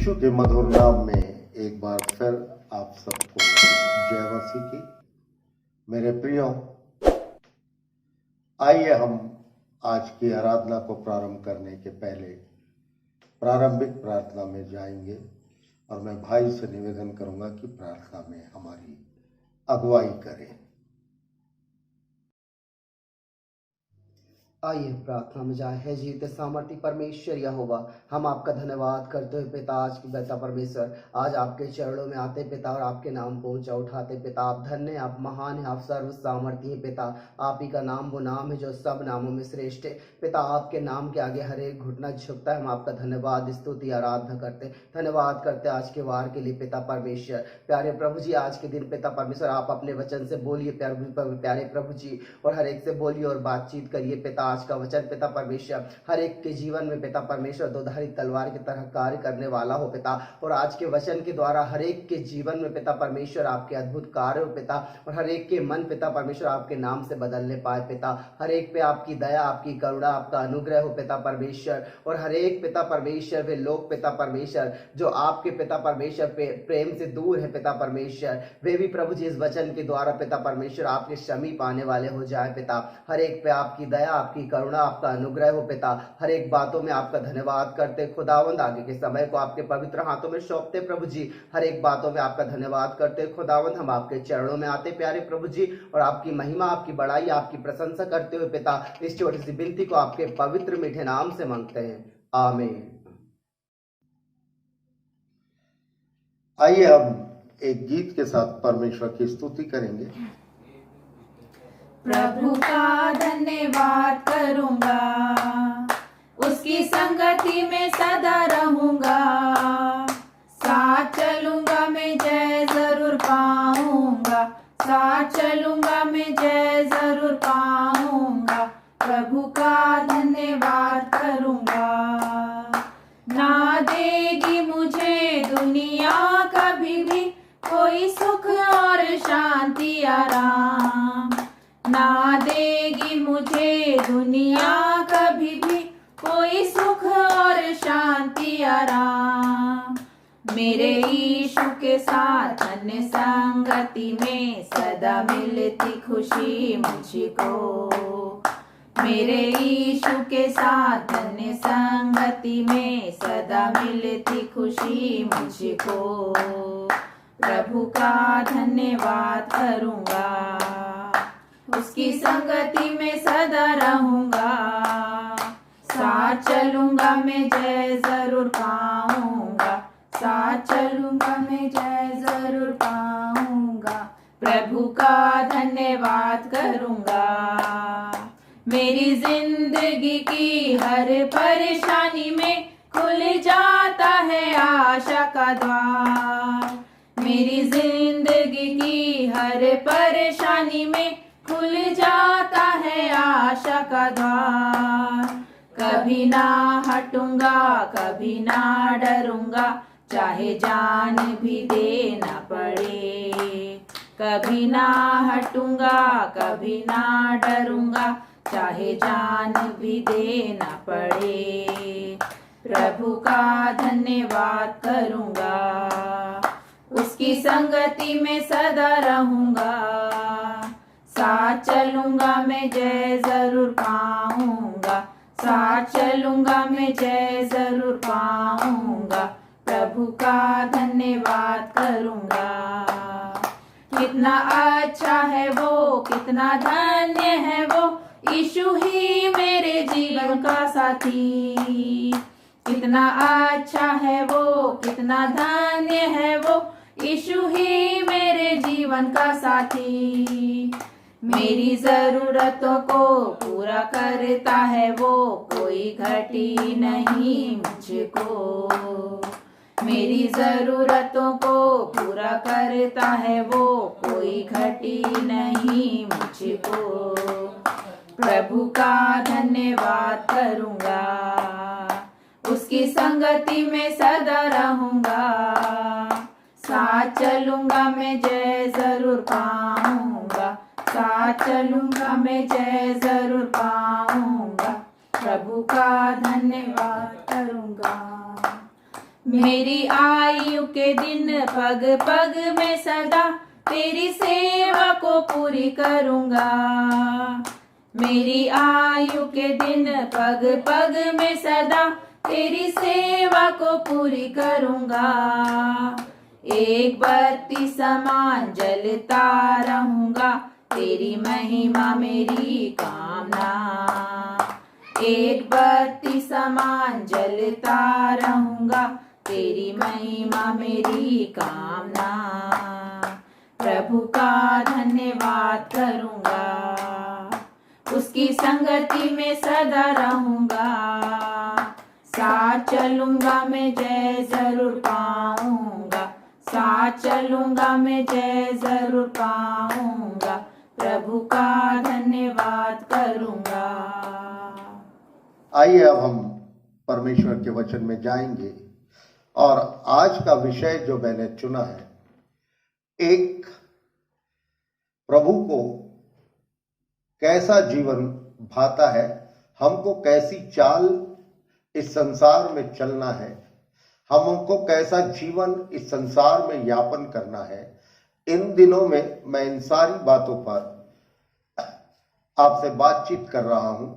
यीशु के मधुर नाम में एक बार फिर आप सबको जय मसीह की। मेरे प्रियो, आइए हम आज की आराधना को प्रारंभ करने के पहले प्रारंभिक प्रार्थना में जाएंगे और मैं भाई से निवेदन करूंगा कि प्रार्थना में हमारी अगुवाई करें। आइए प्रार्थना में जाए। है जीवित सामर्थी परमेश्वर यहोवा, हम आपका धन्यवाद करते हुए पिता, आज की बेटा परमेश्वर, आज आपके चरणों में आते पिता और आपके नाम को ऊंचा उठाते पिता। आप धन्य, आप महान है, आप सर्व सामर्थी है पिता। आप ही का नाम वो नाम है जो सब नामों में श्रेष्ठ है पिता। आपके नाम के आगे हर एक घुटना झुकता है। हम आपका धन्यवाद, स्तुति, आराधना करते, धन्यवाद करते आज के वार के लिए पिता परमेश्वर। प्यारे प्रभु जी, आज के दिन पिता परमेश्वर आप अपने वचन से बोलिए प्यारे प्रभु जी, और हर एक से बोलिए और बातचीत करिए पिता। आज का वचन पिता परमेश्वर हर एक के जीवन में पिता परमेश्वर दोधारी तलवार की तरह कार्य करने वाला हो पिता। और आज के वचन के द्वारा हर एक के जीवन में पिता परमेश्वर आपके अद्भुत कार्य हो पिता, और हर एक के मन पिता परमेश्वर आपके नाम से बदलने पाए पिता। हर एक पे आपकी दया, आपकी करुणा, आपका अनुग्रह हो पिता परमेश्वर। और हर एक पिता परमेश्वर वे लोग पिता परमेश्वर जो आपके पिता परमेश्वर प्रेम से दूर है पिता परमेश्वर, वे भी प्रभु जी इस वचन के द्वारा पिता परमेश्वर आपके समीप आने वाले हो जाए पिता। हर एक पे आपकी दया, आपकी करुणा, आपका अनुग्रह हो पिता। हर एक बातों में आपका धन्यवाद करते खुदावंद, आगे के समय को आपके पवित्र हाथों में सौंपते प्रभु जी। हर एक बातों में आपका धन्यवाद करते खुदावंद, हम आपके चरणों में आते प्यारे प्रभु जी, और आपकी महिमा, आपकी बड़ाई, आपकी प्रशंसा करते हुए पिता इस छोटी सी विनती को आपके पवित्र मीठे नाम से मांगते हैं, आमीन। आइए हम एक गीत के साथ परमेश्वर की स्तुति करेंगे। प्रभु का धन्यवाद करूंगा, उसकी संगति में सदा रहूंगा, साथ चलूंगा मैं जय जरूर पाऊंगा, साथ चलूंगा मैं जय जरूर पाऊंगा। प्रभु का धन्यवाद करूंगा। ना देगी मुझे दुनिया कभी भी कोई सुख और शांति आराम, ना देगी मुझे दुनिया कभी भी कोई सुख और शांति आराम। मेरे यीशु के साथ अन्य संगति में सदा मिलती खुशी मुझको, मेरे यीशु के साथ अन्य संगति में सदा मिलती खुशी मुझको। प्रभु का धन्यवाद करूंगा, उसकी संगति में सदा रहूंगा, साथ चलूंगा मैं जय जरूर पाऊंगा, साथ चलूंगा मैं जय जरूर पाऊंगा। प्रभु का धन्यवाद करूंगा। मेरी जिंदगी की हर परेशानी में खुल जाता है आशा का द्वार, मेरी जिंदगी की हर परेशानी में खुल जाता है आशा का द्वार। कभी ना हटूंगा, कभी ना डरूंगा, चाहे जान भी देना पड़े, कभी ना हटूंगा, कभी ना डरूंगा, चाहे जान भी देना पड़े। प्रभु का धन्यवाद करूंगा, उसकी संगति में सदा रहूंगा, साथ चलूंगा मैं जय जरूर पाऊंगा, साथ चलूंगा मैं जय जरूर पाऊंगा। प्रभु का धन्यवाद करूंगा। कितना अच्छा है वो, कितना धन्य है वो, यीशु ही मेरे जीवन का साथी। कितना अच्छा है वो, कितना धन्य है वो, यीशु ही मेरे जीवन का साथी। मेरी जरूरतों को पूरा करता है वो, कोई घटी नहीं मुझको, मेरी जरूरतों को पूरा करता है वो, कोई घटी नहीं मुझको। प्रभु का धन्यवाद करूंगा, उसकी संगति में सदा रहूंगा, साथ चलूंगा मैं जय जरूर पाऊंगा, साथ चलूंगा मैं जय जरूर पाऊंगा। प्रभु का धन्यवाद करूंगा। मेरी आयु के दिन पग पग में सदा तेरी सेवा को पूरी करूँगा। मेरी आयु के दिन पग पग में सदा तेरी सेवा को पूरी करूँगा। एक बत्ती समान जलता रहूँगा, तेरी महिमा मेरी कामना। एक बत्ती समान जलता रहूँगा, तेरी महिमा मेरी कामना। प्रभु का धन्यवाद करूँगा, उसकी संगति में सदा रहूँगा। साथ चलूँगा मैं जय जरूर पाऊँगा, साथ चलूँगा मैं जय जरूर पाऊँगा। प्रभु का धन्यवाद करूँगा। आइए अब हम परमेश्वर के वचन में जाएंगे और आज का विषय जो मैंने चुना है, एक प्रभु को कैसा जीवन भाता है, हमको कैसी चाल इस संसार में चलना है, हमको कैसा जीवन इस संसार में यापन करना है। इन दिनों में मैं इन सारी बातों पर आपसे बातचीत कर रहा हूं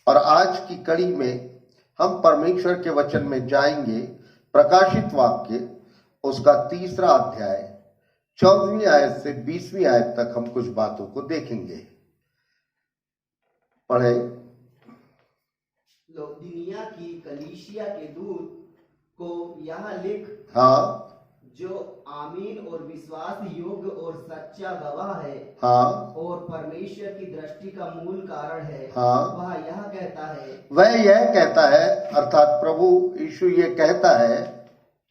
और आज की कड़ी में हम परमेश्वर के वचन में जाएंगे। प्रकाशित वाक्य उसका 3 अध्याय 14वीं आयत से 20वीं आयत तक हम कुछ बातों को देखेंगे। पढ़े। लौदीनिया की कलीसिया के दूत को यह लिख, हाँ, जो आमीन और विश्वास योग्य और सच्चा गवाह है, हाँ, और परमेश्वर की दृष्टि का मूल कारण है, हाँ, वह यह कहता है अर्थात प्रभु यीशु ये कहता है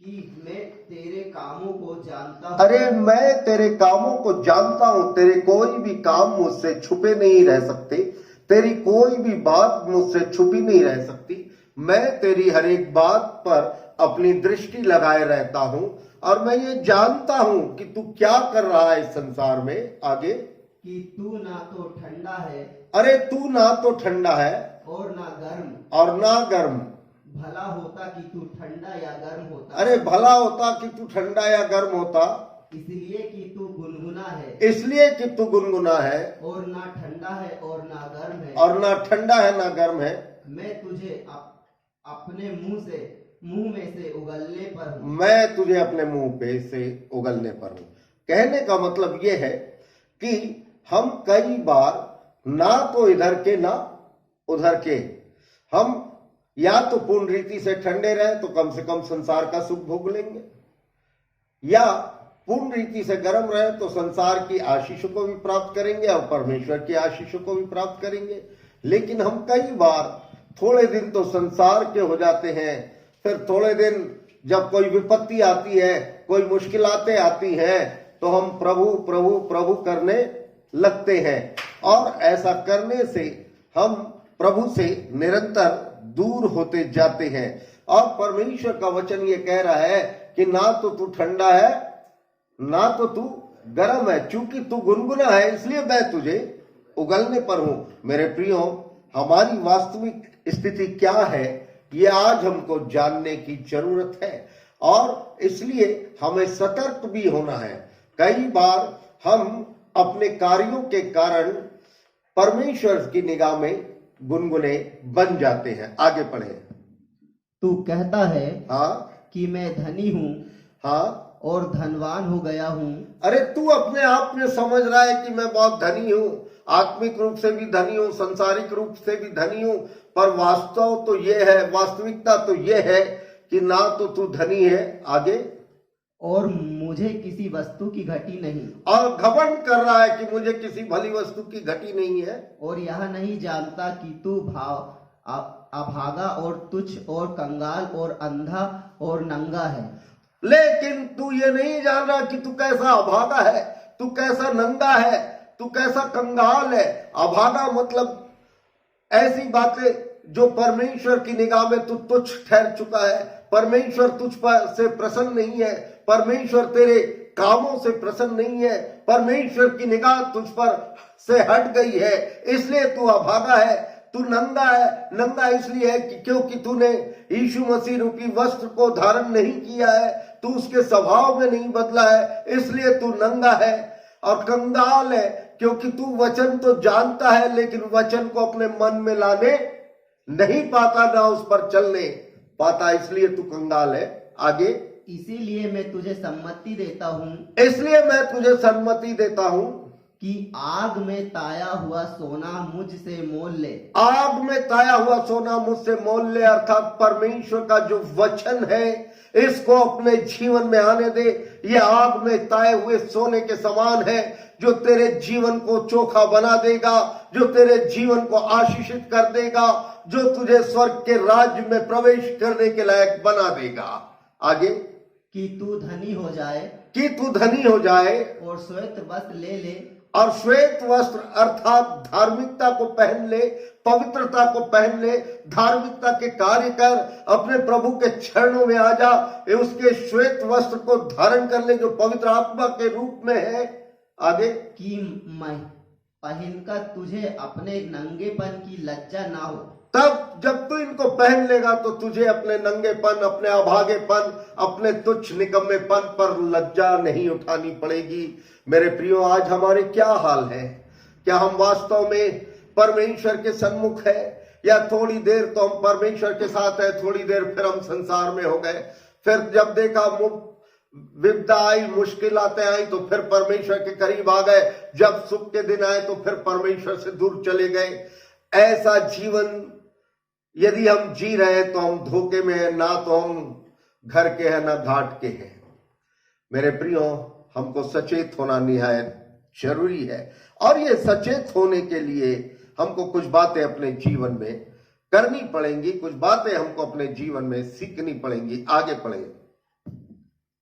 कि मैं तेरे कामों को जानता हूँ। अरे मैं तेरे कामों को जानता हूँ, तेरे कोई भी काम मुझसे छुपे नहीं रह सकते, तेरी कोई भी बात मुझसे छुपी नहीं रह सकती। मैं तेरी हर एक बात पर अपनी दृष्टि लगाए रहता हूँ और मैं ये जानता हूँ कि तू क्या कर रहा है इस संसार में। आगे कि तू ना तो ठंडा है, अरे तू ना तो ठंडा है और ना गर्म। भला होता कि तू ठंडा या गर्म होता। अरे भला होता कि तू ठंडा या गर्म होता, इसलिए कि तू गुनगुना है, इसलिए कि तू गुनगुना है, और ना ठंडा है और ना गर्म है, और ना ठंडा है ना गर्म है। मैं तुझे अपने मुंह में से उगलने पर हूँ। मैं तुझे अपने मुंह पे से उगलने पर हूँ। कहने का मतलब ये है कि हम कई बार ना तो इधर के ना उधर के, हम या तो पूर्ण रीति से ठंडे रहे तो कम से कम संसार का सुख भोग लेंगे, या पूर्ण रीति से गर्म रहे तो संसार की आशीषों को भी प्राप्त करेंगे और परमेश्वर की आशीषों को भी प्राप्त करेंगे। लेकिन हम कई बार थोड़े दिन तो संसार के हो जाते हैं, फिर थोड़े दिन जब कोई विपत्ति आती है, कोई मुश्किलातें आती हैं, तो हम प्रभु प्रभु प्रभु करने लगते हैं और ऐसा करने से हम प्रभु से निरंतर दूर होते जाते हैं। और परमेश्वर का वचन ये कह रहा है कि ना तो तू ठंडा है ना तो तू गर्म है, चूंकि तू गुनगुना है इसलिए मैं तुझे उगलने पर हूं। मेरे प्रियो, हमारी वास्तविक स्थिति क्या है ये आज हमको जानने की जरूरत है और इसलिए हमें सतर्क भी होना है। कई बार हम अपने कार्यों के कारण परमेश्वर की निगाह में गुनगुने बन जाते हैं। आगे पढ़े। तू कहता है हाँ कि मैं धनी हूँ, हाँ, और धनवान हो गया हूँ। अरे तू अपने आप में समझ रहा है कि मैं बहुत धनी हूँ, आत्मिक रूप से भी धनी हूँ, संसारिक रूप से भी धनी हूँ, पर वास्तव तो ये है, वास्तविकता तो ये है कि ना तो तू धनी है। आगे। और मुझे किसी वस्तु की घटी नहीं, और घमंड कर रहा है कि मुझे किसी भली वस्तु की घटी नहीं है। और यह नहीं जानता कि तू अभागा और तुच्छ और कंगाल और अंधा और नंगा है। लेकिन तू ये नहीं जान रहा कि तू कैसा अभागा है, तू कैसा नंगा है, तू कैसा कंगाल है। अभागा मतलब ऐसी बातें जो परमेश्वर की निगाह में तू तुच्छ ठहर चुका है, परमेश्वर तुझ पर से प्रसन्न नहीं है, परमेश्वर तेरे कामों से प्रसन्न नहीं है, परमेश्वर की निगाह तुझ पर से हट गई है, इसलिए तू अभागा है, तू नंगा है। नंगा इसलिए है कि क्योंकि तूने यीशु मसीह रूपी वस्त्र को धारण नहीं किया है, तू उसके स्वभाव में नहीं बदला है, इसलिए तू नंगा है। और कंगाल है क्योंकि तू वचन तो जानता है लेकिन वचन को अपने मन में लाने नहीं पाता, ना उस पर चलने पाता, इसलिए तू कंगाल है। आगे, इसीलिए मैं तुझे सम्मति देता हूँ इसलिए मैं तुझे सम्मति देता हूं कि आग में ताया हुआ सोना मुझसे मोल ले। आग में ताया हुआ सोना मुझसे मोल ले, अर्थात परमेश्वर का जो वचन है इसको अपने जीवन में आने दे। ये आग में ताए हुए सोने के समान है जो तेरे जीवन को चोखा बना देगा, जो तेरे जीवन को आशीषित कर देगा, जो तुझे स्वर्ग के राज्य में प्रवेश करने के लायक बना देगा। आगे, कि तू धनी हो जाए कि तू धनी हो जाए और श्वेत वस्त्र ले ले। और श्वेत वस्त्र अर्थात धार्मिकता को पहन ले, पवित्रता को पहन ले, धार्मिकता के कार्य कर, अपने प्रभु के चरणों में आ जा, उसके श्वेत वस्त्र को धारण कर ले जो पवित्र आत्मा के रूप में है। आगे, कि मैं पहनकर तुझे अपने नंगेपन की लज्जा ना हो। तब जब तू इनको पहन लेगा तो तुझे अपने नंगेपन, अपने अभागेपन, अपने तुच्छ निकम्मेपन पर लज्जा नहीं उठानी पड़ेगी। मेरे प्रियो, आज हमारे क्या हाल है? क्या हम वास्तव में परमेश्वर के सन्मुख है, या थोड़ी देर तो हम परमेश्वर के साथ है, थोड़ी देर फिर हम संसार में हो गए, फिर जब देखा विपदा आई, मुश्किलातें आई तो फिर परमेश्वर के करीब आ गए, जब सुख के दिन आए तो फिर परमेश्वर से दूर चले गए। ऐसा जीवन यदि हम जी रहे हैं तो हम धोखे में हैं, ना तो हम घर के हैं ना घाट के हैं। मेरे प्रियो, हमको सचेत होना निहायत जरूरी है, और ये सचेत होने के लिए हमको कुछ बातें अपने जीवन में करनी पड़ेंगी, कुछ बातें हमको अपने जीवन में सीखनी पड़ेंगी। आगे पढ़े।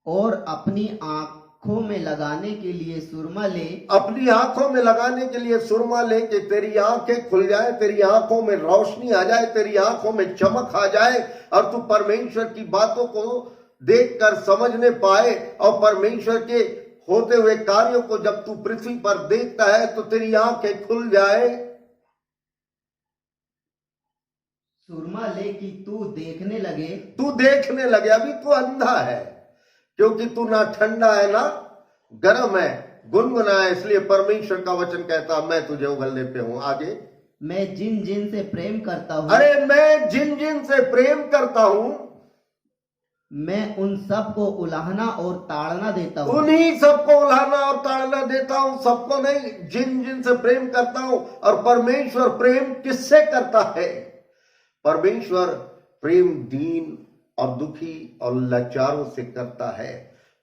और अपनी आंखों में लगाने के लिए सुरमा ले। अपनी आंखों में लगाने के लिए सुरमा ले कि तेरी आंखें खुल जाए, तेरी आंखों में रोशनी आ जाए, तेरी आंखों में चमक आ जाए, और तू परमेश्वर की बातों को देखकर समझने पाए, और परमेश्वर के होते हुए कार्यों को जब तू पृथ्वी पर देखता है तो तेरी आंखें खुल जाए। सुरमा ले कि तू देखने लगे। तू देखने लगे। अभी तू अंधा है क्योंकि तू ना ठंडा है ना गर्म है, गुनगुना है, इसलिए परमेश्वर का वचन कहता मैं तुझे उगलने पे हूं। आगे, मैं जिन जिन से प्रेम करता हूं। अरे मैं जिन जिन से प्रेम करता हूं, मैं उन सबको उलाहना और ताड़ना देता हूं। उन्हीं सबको उलाहना और ताड़ना देता हूं, सबको नहीं, जिन जिन से प्रेम करता हूं। और परमेश्वर प्रेम किससे करता है? परमेश्वर प्रेम दीन और दुखी और लाचारों से करता है।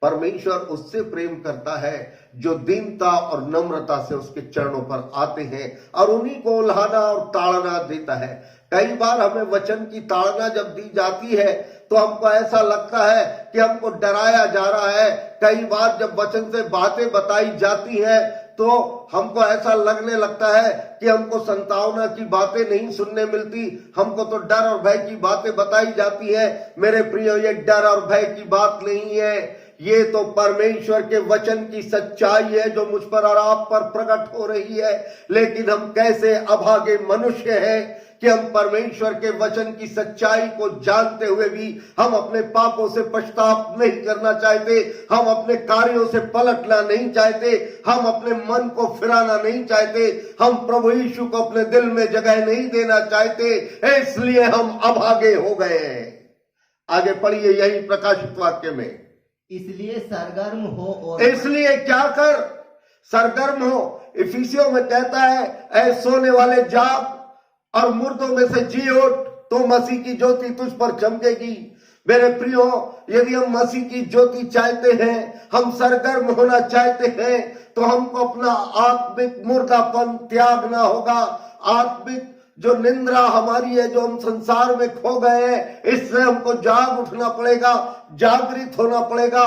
परमेश्वर उससे प्रेम करता है जो दीनता और नम्रता से उसके चरणों पर आते हैं, और उन्हीं को उल्हाना और ताड़ना देता है। कई बार हमें वचन की ताड़ना जब दी जाती है तो हमको ऐसा लगता है कि हमको डराया जा रहा है। कई बार जब वचन से बातें बताई जाती है तो हमको ऐसा लगने लगता है कि हमको संतावना की बातें नहीं सुनने मिलती, हमको तो डर और भय की बातें बताई जाती है। मेरे प्रियो, ये डर और भय की बात नहीं है, ये तो परमेश्वर के वचन की सच्चाई है जो मुझ पर और आप पर प्रकट हो रही है। लेकिन हम कैसे अभागे मनुष्य हैं कि हम परमेश्वर के वचन की सच्चाई को जानते हुए भी हम अपने पापों से पश्चाताप नहीं करना चाहते, हम अपने कार्यों से पलटना नहीं चाहते, हम अपने मन को फिराना नहीं चाहते, हम प्रभु यीशु को अपने दिल में जगह नहीं देना चाहते, इसलिए हम अभागे हो गए हैं। आगे पढ़िए यही प्रकाशित वाक्य में। इसलिए सरगर्म हो और इसलिए क्या कर? सरगर्म हो। इफिसियों में कहता है, ऐ सोने वाले जाग और मुर्दों में से जी उठ, तो मसीह की ज्योति तुझ पर चमकेगी। मेरे प्रियो, यदि हम मसीह की ज्योति चाहते हैं, हम सरगर्म होना चाहते हैं, तो हमको अपना आत्मिक मुर्दापन त्यागना होगा। आत्मिक जो निंद्रा हमारी है, जो हम संसार में खो गए हैं, इससे हमको जाग उठना पड़ेगा, जागृत होना पड़ेगा।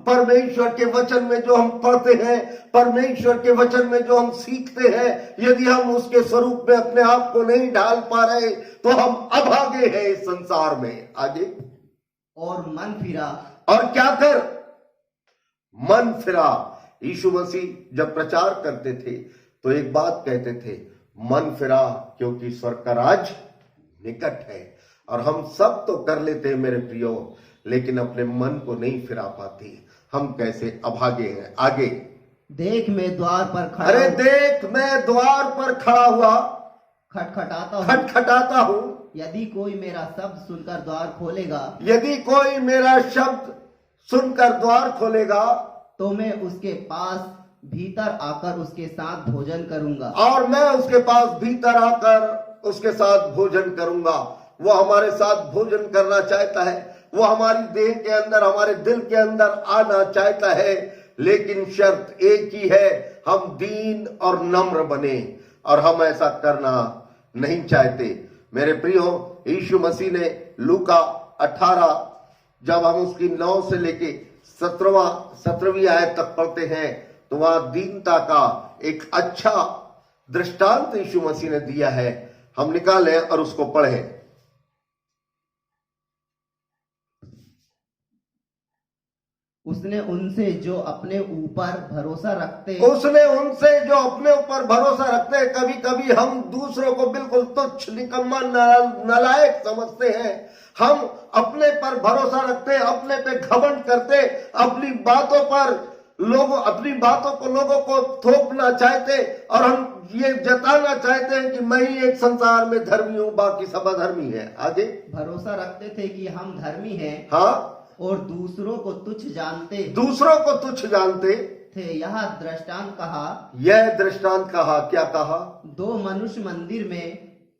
परमेश्वर के वचन में जो हम पढ़ते हैं, परमेश्वर के वचन में जो हम सीखते हैं, यदि हम उसके स्वरूप में अपने आप को नहीं ढाल पा रहे तो हम अभागे हैं इस संसार में। आगे, और मन फिरा। और क्या कर? मन फिरा। यीशु मसीह जब प्रचार करते थे तो एक बात कहते थे, मन फिरा, क्योंकि स्वर्ग का राज निकट है। और हम सब तो कर लेते हैं मेरे प्रियो, लेकिन अपने मन को नहीं फिरा पाते। हम कैसे अभागे हैं। आगे, देख मैं द्वार पर खड़ा अरे देख मैं द्वार पर खड़ा हुआ खटखटाता हूँ। यदि कोई मेरा शब्द सुनकर द्वार खोलेगा, यदि कोई मेरा शब्द सुनकर द्वार खोलेगा, तो मैं उसके पास भीतर आकर उसके साथ भोजन करूंगा। और मैं उसके पास भीतर आकर उसके साथ भोजन करूंगा। वो हमारे साथ भोजन करना चाहता है, वो हमारी देह के अंदर, हमारे दिल के अंदर आना चाहता है, लेकिन शर्त एक ही है, हम दीन और नम्र बने। और हम ऐसा करना नहीं चाहते। मेरे प्रियो, यीशु मसीह ने लूका 18, जब हम उसकी 9 से लेके 17वीं आयत तक पढ़ते हैं, तो वहां दीनता का एक अच्छा दृष्टांत यीशु मसीह ने दिया है। हम निकालें और उसको पढ़ें। उसने उनसे जो अपने ऊपर भरोसा रखते कभी कभी हम दूसरों को बिल्कुल तुच्छ, निकम्मा, नालायक समझते हैं। हम अपने पर भरोसा रखते, अपने पे घमंड करते, अपनी बातों को लोगों को थोपना चाहते, और हम ये जताना चाहते हैं कि मैं ही एक संसार में धर्मी हूं, बाकी सब अधर्मी है। आगे, भरोसा रखते थे कि हम धर्मी हैं, हाँ, और दूसरों को तुच्छ जानते थे। यह दृष्टांत कहा, क्या कहा? 2 मनुष्य मंदिर में,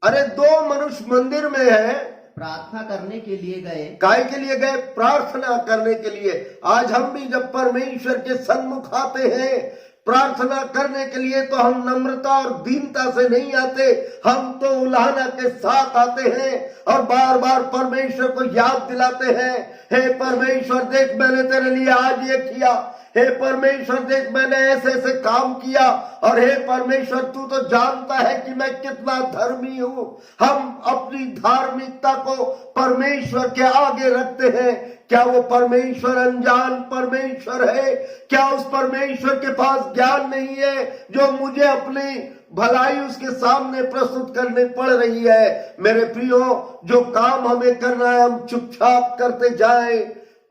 अरे 2 मनुष्य मंदिर में है, प्रार्थना करने के लिए गए। काय के लिए गए? प्रार्थना करने के लिए। आज हम भी जब परमेश्वर के सन्मुख आते हैं प्रार्थना करने के लिए, तो हम नम्रता और दीनता से नहीं आते, हम तो उलाहना के साथ आते हैं और बार बार परमेश्वर को याद दिलाते हैं, हे परमेश्वर देख मैंने तेरे लिए आज ये किया, हे परमेश्वर देख मैंने ऐसे ऐसे काम किया, और हे परमेश्वर तू तो जानता है कि मैं कितना धर्मी हूं। हम अपनी धार्मिकता को परमेश्वर के आगे रखते हैं। क्या वो परमेश्वर अनजान परमेश्वर है? क्या उस परमेश्वर के पास ज्ञान नहीं है जो मुझे अपनी भलाई उसके सामने प्रस्तुत करनी पड़ रही है? मेरे प्रियो, जो काम हमें करना है हम चुपचाप करते जाएं,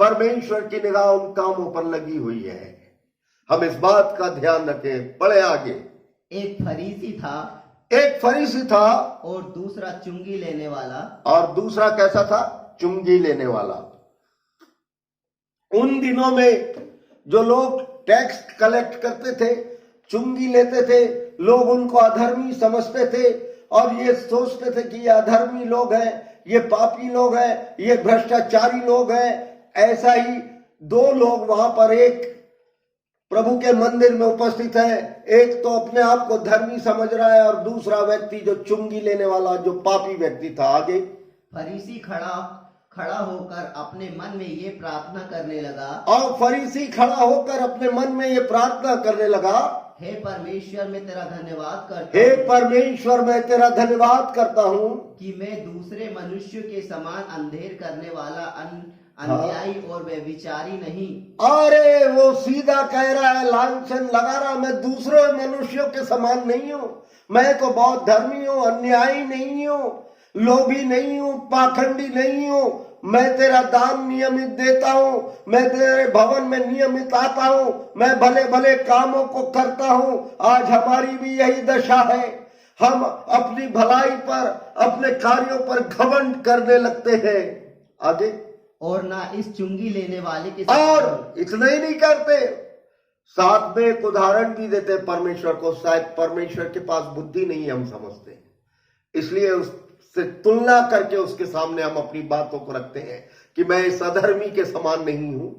परमेश्वर की निगाह उन कामों पर लगी हुई है। हम इस बात का ध्यान रखें। पढ़े आगे। एक फरीसी था और दूसरा चुंगी लेने वाला। और दूसरा कैसा था? चुंगी लेने वाला। उन दिनों में जो लोग टैक्स कलेक्ट करते थे, चुंगी लेते थे, लोग उनको अधर्मी समझते थे और ये सोचते थे कि ये अधर्मी लोग हैं, ये पापी लोग हैं, ये भ्रष्टाचारी लोग हैं। ऐसा ही 2 लोग वहां पर एक प्रभु के मंदिर में उपस्थित है। एक तो अपने आप को धर्मी समझ रहा है और दूसरा व्यक्ति जो चुंगी लेने वाला, जो पापी व्यक्ति था। आगे, फरीसी खड़ा होकर अपने मन में ये प्रार्थना करने लगा। और फरीसी खड़ा होकर अपने मन में ये प्रार्थना करने लगा, हे परमेश्वर मैं तेरा धन्यवाद करता हूँ कि मैं दूसरे मनुष्य के समान अंधेर करने वाला अन्यायी और व्यभिचारी नहीं। अरे वो सीधा कह रहा है, लांछन लगा रहा, मैं दूसरे मनुष्यों के समान नहीं हूँ, मैं तो बहुत धर्मी हूँ, अन्यायी नहीं हूँ, लोभी नहीं हूँ, पाखंडी नहीं हूँ। मैं तेरा दान नियमित देता हूँ, मैं तेरे भवन में नियमित आता हूँ, मैं भले भले कामों को करता हूँ। आज हमारी भी यही दशा है, हम अपनी भलाई पर, अपने कार्यों पर घमंड करने लगते हैं। आगे, और ना इस चुंगी लेने वाले के और इतना ही नहीं करते, साथ में एक उदाहरण भी देते परमेश्वर को। शायद परमेश्वर के पास बुद्धि नहीं है, हम समझते हैं, इसलिए उससे तुलना करके उसके सामने हम अपनी बातों को रखते हैं कि मैं इस अधर्मी के समान नहीं हूं।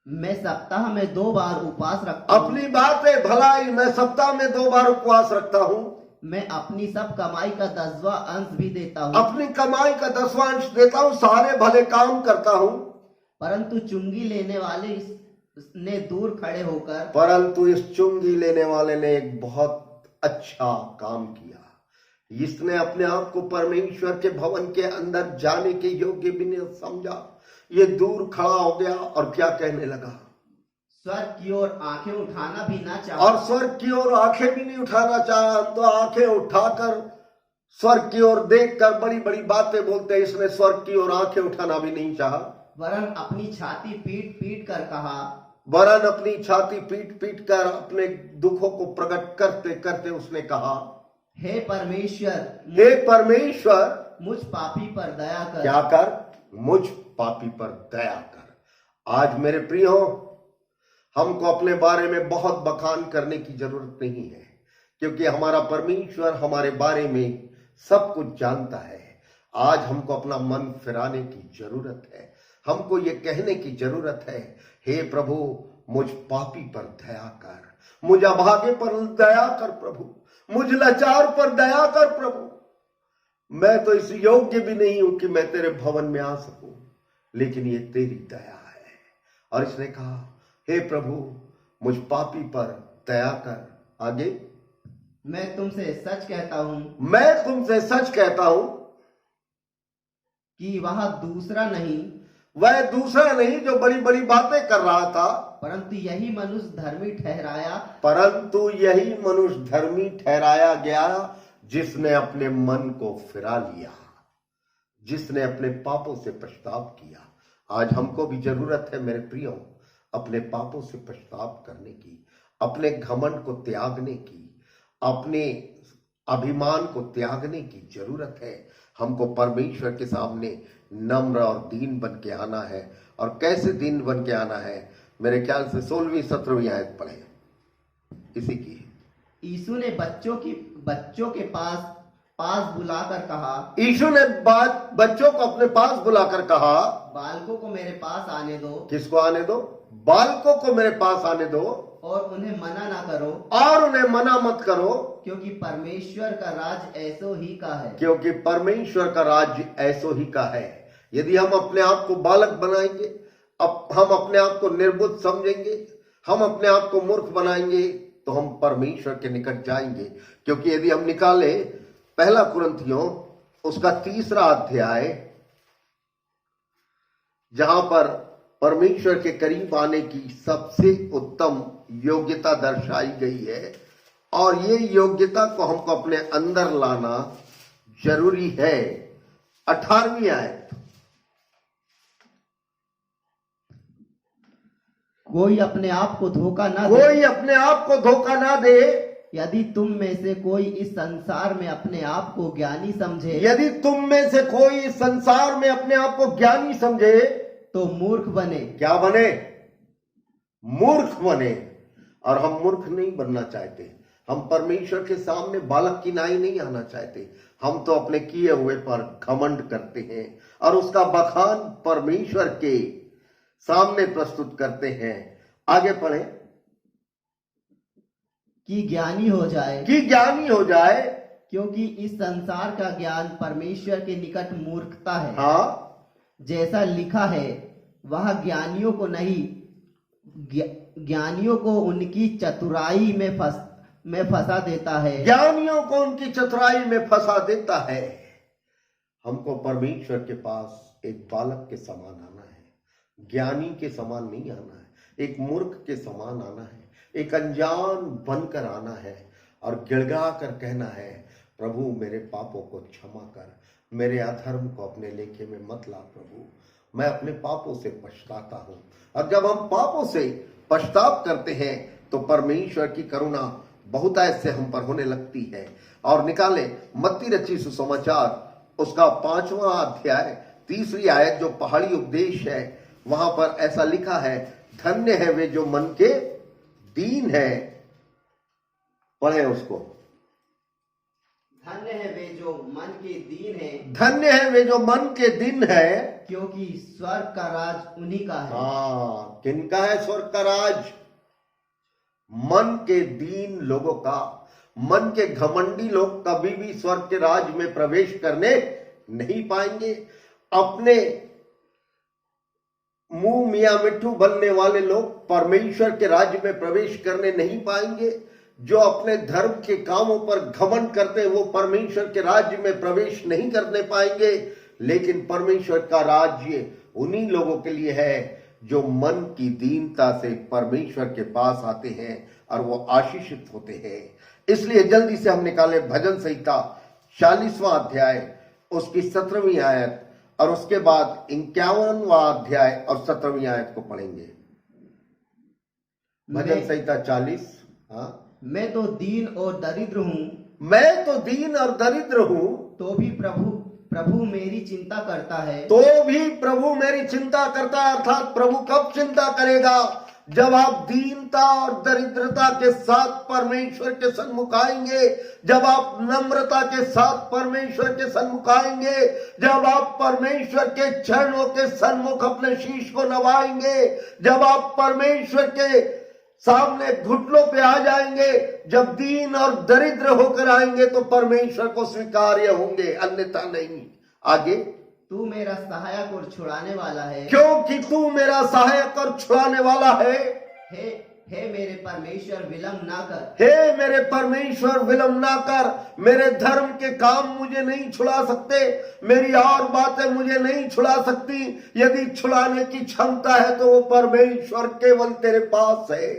मैं सप्ताह में 2 बार उपवास रखता हूं। अपनी बात है भलाई, मैं सप्ताह में 2 बार उपवास रखता हूं। मैं अपनी सब कमाई का 10वां अंश भी देता हूँ। अपनी कमाई का 10वां अंश देता हूँ, सारे भले काम करता हूँ। परंतु चुंगी लेने वाले ने दूर खड़े होकर, परंतु इस चुंगी लेने वाले ने एक बहुत अच्छा काम किया। इसने अपने आप को परमेश्वर के भवन के अंदर जाने के योग्य भी नहीं समझा। ये दूर खड़ा हो गया और क्या कहने लगा? स्वर्ग की ओर आंखें उठाना भी ना चाहा, और स्वर्ग की ओर आंखें भी नहीं उठाना चाहा। हम तो आंखें उठाकर स्वर्ग की ओर देखकर बड़ी बड़ी बातें बोलते हैं, इसने स्वर्ग की ओर आंखें उठाना भी नहीं चाहा। वरन अपनी छाती पीट पीट कर कहा, वरन अपनी छाती पीट पीट कर अपने दुखों को प्रकट करते करते उसने कहा, हे परमेश्वर, हे परमेश्वर, मुझ पापी पर दया कर। क्या कर? मुझ पापी पर दया कर। आज मेरे प्रियो, हमको अपने बारे में बहुत बखान करने की जरूरत नहीं है, क्योंकि हमारा परमेश्वर हमारे बारे में सब कुछ जानता है। आज हमको अपना मन फिराने की जरूरत है। हमको ये कहने की जरूरत है, हे प्रभु, मुझ पापी पर दया कर, मुझ अभागे पर दया कर प्रभु, मुझ लाचार पर दया कर प्रभु। मैं तो इस योग्य भी नहीं हूं कि मैं तेरे भवन में आ सकूं, लेकिन ये तेरी दया है। और इसने कहा, हे प्रभु, मुझ पापी पर दया कर। आगे, मैं तुमसे सच कहता हूं मैं तुमसे सच कहता हूं कि वह दूसरा नहीं, वह दूसरा नहीं जो बड़ी बड़ी बातें कर रहा था, परंतु यही मनुष्य धर्मी ठहराया, परंतु यही मनुष्य धर्मी ठहराया गया जिसने अपने मन को फिरा लिया, जिसने अपने पापों से पछताव किया। आज हमको भी जरूरत है मेरे प्रियो, अपने पापों से पछताव करने की, अपने घमंड को त्यागने की, अपने अभिमान को त्यागने की जरूरत है। हमको परमेश्वर के सामने नम्र और दीन बन के आना है। और कैसे दीन बन के आना है? मेरे ख्याल से 16वीं 17वीं आयत पढ़े इसी की। यीशु ने बच्चों के पास बुलाकर कहा, यीशु ने बच्चों को अपने पास बुलाकर कहा, बालकों को मेरे पास आने दो। किसको आने दो? बालकों को मेरे पास आने दो, और उन्हें मना ना करो, और उन्हें मना मत करो, क्योंकि परमेश्वर का राज ऐसो ही का है। क्योंकि परमेश्वर का राज्य ऐसो ही का है। यदि हम अपने आप को बालक बनाएंगे, अब हम अपने आप को निर्बुद्ध समझेंगे, हम अपने आप को मूर्ख बनाएंगे, तो हम परमेश्वर के निकट जाएंगे। क्योंकि यदि हम निकाले 1 कुरिन्थियों उसका 3रा अध्याय, जहां पर परमेश्वर के करीब आने की सबसे उत्तम योग्यता दर्शाई गई है, और ये योग्यता को हमको अपने अंदर लाना जरूरी है। 18वीं आयत, कोई अपने आप को धोखा ना दे, कोई अपने आप को धोखा ना दे। यदि तुम में से कोई इस संसार में अपने आप को ज्ञानी समझे, यदि तुम में से कोई इस संसार में अपने आप को ज्ञानी समझे, तो मूर्ख बने। क्या बने? मूर्ख बने। और हम मूर्ख नहीं बनना चाहते। हम परमेश्वर के सामने बालक की नाई नहीं आना चाहते। हम तो अपने किए हुए पर घमंड करते हैं और उसका बखान परमेश्वर के सामने प्रस्तुत करते हैं। आगे पढ़े। कि ज्ञानी हो जाए, कि ज्ञानी हो जाए, क्योंकि इस संसार का ज्ञान परमेश्वर के निकट मूर्खता है। हाँ, जैसा लिखा है, वह ज्ञानियों को नहीं, ज्ञानियों को उनकी चतुराई में फंसा देता है। ज्ञानियों को उनकी चतुराई में फंसा देता है। हमको परमेश्वर के पास एक बालक के समान आना है, ज्ञानी के समान नहीं आना है, एक मूर्ख के समान आना है, एक अनजान बनकर आना है और गिड़गिड़ा कर कहना है, प्रभु मेरे पापों को क्षमा कर, मेरे अधर्म को अपने लेखे में मत ला प्रभु, मैं अपने पापों से पछताता हूं। और जब हम पापों से पछताव करते हैं तो परमेश्वर की करुणा बहुत ऐसे हम पर होने लगती है। और निकाले मत्ती रची सुसमाचार उसका 5वां अध्याय 3री आयत, जो पहाड़ी उपदेश है, वहां पर ऐसा लिखा है, धन्य है वे जो मन के दीन है। पढ़े उसको। धन्य है वे जो मन के दीन है, धन्य है वे जो मन के दिन है, क्योंकि स्वर्ग का राज उन्हीं का है। हाँ, किनका है स्वर्ग का राज? मन के दीन लोगों का। मन के घमंडी लोग कभी भी स्वर्ग के राज में प्रवेश करने नहीं पाएंगे। अपने मुंह मियां मिट्ठू बनने वाले लोग परमेश्वर के राज्य में प्रवेश करने नहीं पाएंगे। जो अपने धर्म के कामों पर घमंड करते हैं वो परमेश्वर के राज्य में प्रवेश नहीं करने पाएंगे। लेकिन परमेश्वर का राज्य उन्हीं लोगों के लिए है जो मन की दीनता से परमेश्वर के पास आते हैं और वो आशीषित होते हैं। इसलिए जल्दी से हम निकाले भजन संहिता 40वां अध्याय उसकी 17वीं आयत और उसके बाद 51वां अध्याय और 17वीं आयत को पढ़ेंगे। भजन संहिता 40। हाँ, मैं तो दीन और दरिद्र हूँ, मैं तो दीन और दरिद्र हूं, तो भी प्रभु प्रभु मेरी चिंता करता है। तो भी प्रभु मेरी चिंता करता है। अर्थात प्रभु कब चिंता करेगा? जब आप दीनता और दरिद्रता के साथ परमेश्वर के सन्मुख आएंगे, जब आप नम्रता के साथ परमेश्वर के सन्मुख आएंगे, जब आप परमेश्वर के चरणों के सन्मुख अपने शीश को नवाएंगे, जब आप परमेश्वर के सामने घुटनों पे आ जाएंगे, जब दीन और दरिद्र होकर आएंगे तो परमेश्वर को स्वीकार्य होंगे, अन्यथा नहीं। आगे, तू मेरा सहायक और छुड़ाने वाला है, क्योंकि तू मेरा सहायक और छुड़ाने वाला है। हे मेरे परमेश्वर विलंब ना कर, हे मेरे परमेश्वर विलंब ना कर। मेरे धर्म के काम मुझे नहीं छुड़ा सकते, मेरी और बातें मुझे नहीं छुड़ा सकती। यदि छुड़ाने की क्षमता है तो वो परमेश्वर केवल तेरे पास है।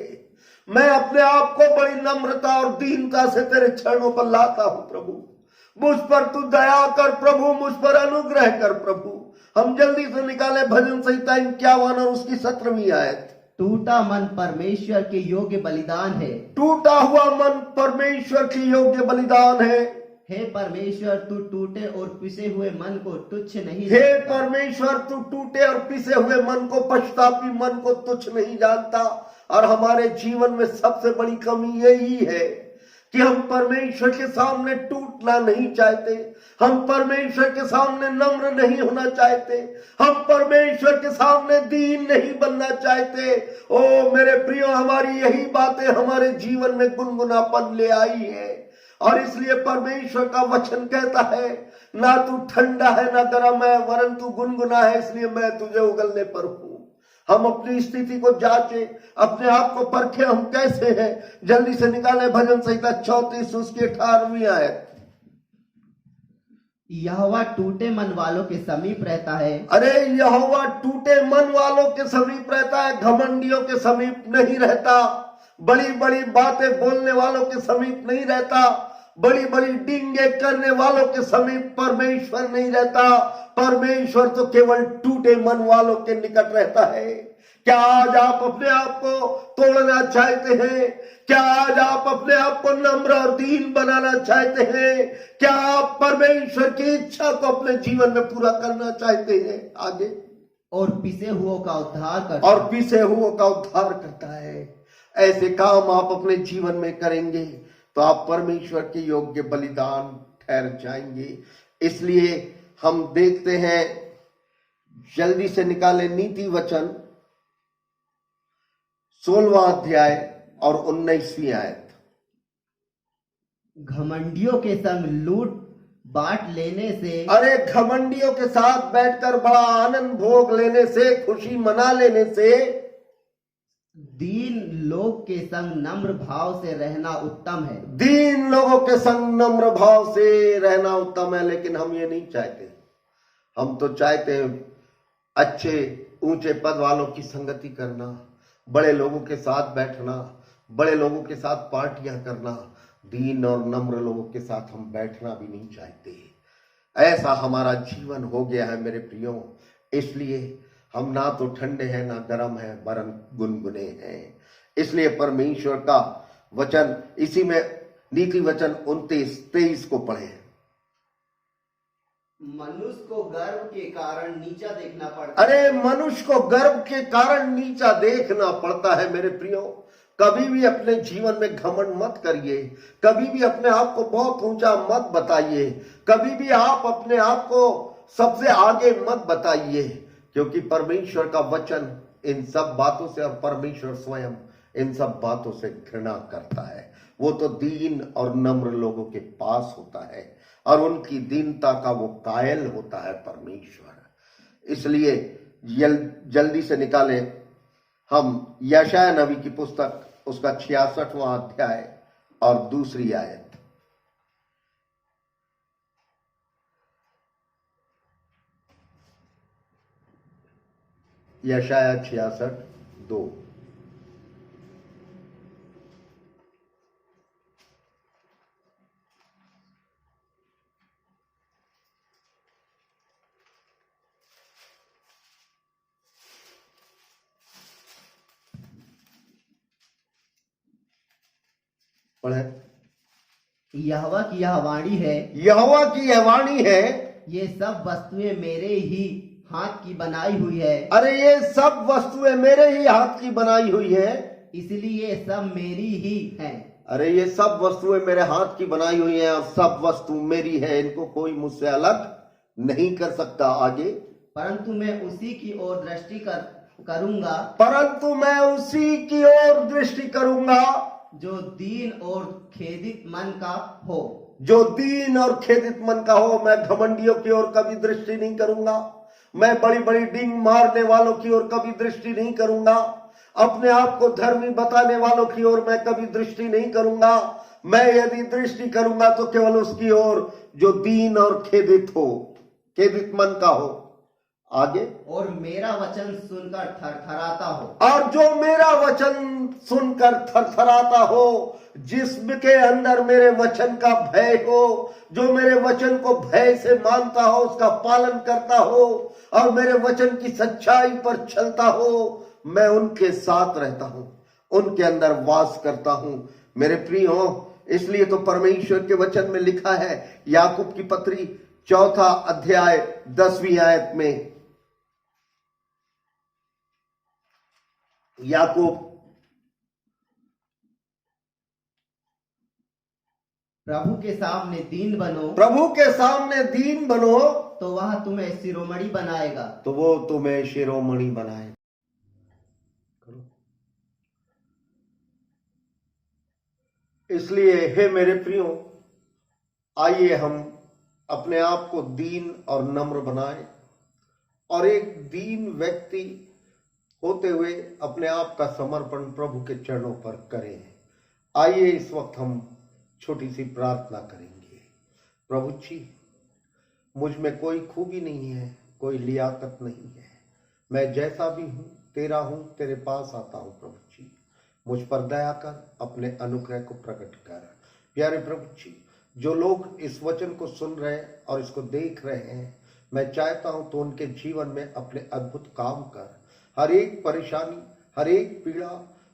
मैं अपने आप को बड़ी नम्रता और दीनता से तेरे चरणों पर लाता हूं प्रभु। मुझ पर तू दया कर प्रभु, मुझ पर अनुग्रह कर प्रभु। हम जल्दी से निकाले भजन संहिता 51 और उसकी 17वीं आयत। टूटा मन परमेश्वर के योग्य बलिदान है, टूटा हुआ मन परमेश्वर के योग्य बलिदान है। हे परमेश्वर तू टूटे और पिसे हुए मन को तुच्छ नहीं हे जानता। परमेश्वर तू टूटे और पिसे हुए मन को, पश्चातापी मन को तुच्छ नहीं जानता। और हमारे जीवन में सबसे बड़ी कमी यही है कि हम परमेश्वर के सामने टूटना नहीं चाहते, हम परमेश्वर के सामने नम्र नहीं होना चाहते, हम परमेश्वर के सामने दीन नहीं बनना चाहते। ओ मेरे प्रियो, हमारी यही बातें हमारे जीवन में गुनगुनापन ले आई है। और इसलिए परमेश्वर का वचन कहता है, ना तू ठंडा है ना गर्म है, वरन तू गुनगुना है, इसलिए मैं तुझे उगलने पर हूं। हम अपनी स्थिति को जांचे, अपने आप को परखे, हम कैसे हैं। जल्दी से निकाले भजन संहिता 34 उसकी 18वीं आयत। यहोवा टूटे मन वालों के समीप रहता है। अरे यहोवा टूटे मन वालों के समीप रहता है, घमंडियों के समीप नहीं रहता, बड़ी बड़ी बातें बोलने वालों के समीप नहीं रहता, बड़ी बड़ी डींगे करने वालों के समीप परमेश्वर नहीं रहता। परमेश्वर तो केवल टूटे मन वालों के निकट रहता है। क्या आज आप अपने आप को तोड़ना चाहते हैं? क्या आज आप अपने आप को नम्र और दीन बनाना चाहते हैं? क्या आप परमेश्वर की इच्छा को अपने जीवन में पूरा करना चाहते हैं? आगे, और पिसे हुओं का उद्धार करता और पिसे हुओं का उद्धार करता है। ऐसे काम आप अपने जीवन में करेंगे तो आप परमेश्वर के योग्य बलिदान ठहर जाएंगे। इसलिए हम देखते हैं, जल्दी से निकाले नीति वचन 16वां अध्याय और 19वीं आयत। घमंडियों के संग लूट बांट लेने से, अरे घमंडियों के साथ बैठकर बड़ा आनंद भोग लेने से, खुशी मना लेने से, दीन लोग के संग नम्र भाव से रहना उत्तम है। दीन लोगों के संग नम्र भाव से रहना उत्तम है। लेकिन हम ये नहीं चाहते। हम तो चाहते हैं अच्छे ऊंचे पद वालों की संगति करना, बड़े लोगों के साथ बैठना, बड़े लोगों के साथ पार्टियां करना। दीन और नम्र लोगों के साथ हम बैठना भी नहीं चाहते। ऐसा हमारा जीवन हो गया है मेरे प्रियो। इसलिए हम ना तो ठंडे हैं ना गर्म हैं, वरन गुनगुने हैं। इसलिए परमेश्वर का वचन, इसी में नीति वचन 29-23 को पढ़े। मनुष्य को गर्व के कारण नीचा देखना पड़ता है। अरे मनुष्य को गर्व के कारण नीचा देखना पड़ता है मेरे प्रियो। कभी भी अपने जीवन में घमंड मत करिए, कभी भी अपने आप को बहुत ऊंचा मत बताइए, कभी भी आप अपने आप को सबसे आगे मत बताइए, क्योंकि परमेश्वर का वचन इन सब बातों से, और परमेश्वर स्वयं इन सब बातों से घृणा करता है। वो तो दीन और नम्र लोगों के पास होता है और उनकी दीनता का वो कायल होता है परमेश्वर। इसलिए जल्दी से निकालें हम यशायाह नबी की पुस्तक, उसका 66वां अध्याय और दूसरी आयत। यशाया 66:2। पढ़े। यहोवा की यह वाणी है, यहोवा की यह वाणी है, ये सब वस्तुएं मेरे ही हाथ की बनाई हुई है, अरे ये सब वस्तुएं मेरे ही हाथ की बनाई हुई है, इसलिए ये सब मेरी ही हैं। अरे ये सब वस्तुएं मेरे हाथ की बनाई हुई हैं और सब वस्तु मेरी है, इनको कोई मुझसे अलग नहीं कर सकता। आगे, परंतु मैं उसी की ओर दृष्टि करूंगा परंतु मैं उसी की ओर दृष्टि करूंगा जो दीन और खेदित मन का हो। जो दीन और खेदित मन का हो। मैं घमंडियों की ओर कभी दृष्टि नहीं करूंगा, मैं बड़ी बड़ी डींग मारने वालों की ओर कभी दृष्टि नहीं करूंगा, अपने आप को धर्मी बताने वालों की ओर मैं कभी दृष्टि नहीं करूंगा। मैं यदि दृष्टि करूंगा तो केवल उसकी ओर जो दीन और खेदित हो, खेदित मन का हो। आगे, और मेरा वचन सुनकर थरथराता हो, और जो मेरा वचन सुनकर थरथराता हो, जिसके अंदर मेरे वचन का भय हो, जो मेरे वचन को भय से मानता हो, उसका पालन करता हो और मेरे वचन की सच्चाई पर चलता हो, मैं उनके साथ रहता हूं, उनके अंदर वास करता हूं। मेरे प्रियो, इसलिए तो परमेश्वर के वचन में लिखा है, याकूब की पत्री 4 अध्याय 10वीं आयत में, याकूब, प्रभु के सामने दीन बनो, प्रभु के सामने दीन बनो तो वह तुम्हें शिरोमणि बनाएगा। तो वो तुम्हें शिरोमणि बनाए। इसलिए हे मेरे प्रियो, आइए हम अपने आप को दीन और नम्र बनाएं और एक दीन व्यक्ति होते हुए अपने आप का समर्पण प्रभु के चरणों पर करें। आइए इस वक्त हम छोटी सी प्रार्थना करेंगे। प्रभु जी, मुझ में कोई खूबी नहीं है, कोई लियाकत नहीं है, मैं जैसा भी हूं तेरा हूं, तेरे पास आता हूं। प्रभु जी, मुझ पर दया कर, अपने अनुग्रह को प्रकट कर। प्यारे प्रभु जी, जो लोग इस वचन को सुन रहे हैं और इसको देख रहे हैं, मैं चाहता हूं तो उनके जीवन में अपने अद्भुत काम कर। हर एक परेशानी, हर एक पीड़ा,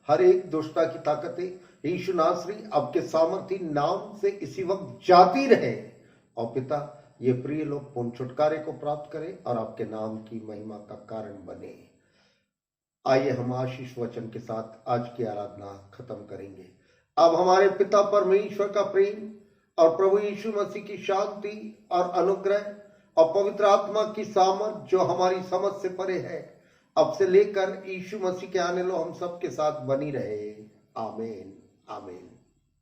हर एक दुष्टता की ताकतें यीशु नासरी आपके सामर्थी नाम से इसी वक्त जाती रहे और पिता, ये प्रिय लोग पूर्ण छुटकारे को प्राप्त करें और आपके नाम की महिमा का कारण बने। आइए हम आशीष वचन के साथ आज की आराधना खत्म करेंगे। अब हमारे पिता परमेश्वर का प्रेम और प्रभु यीशु मसीह की शांति और अनुग्रह और पवित्र आत्मा की सामर्थ जो हमारी समझ से परे है, अब से लेकर यीशु मसीह के आने लो हम सबके साथ बनी रहे। आमीन, आमीन।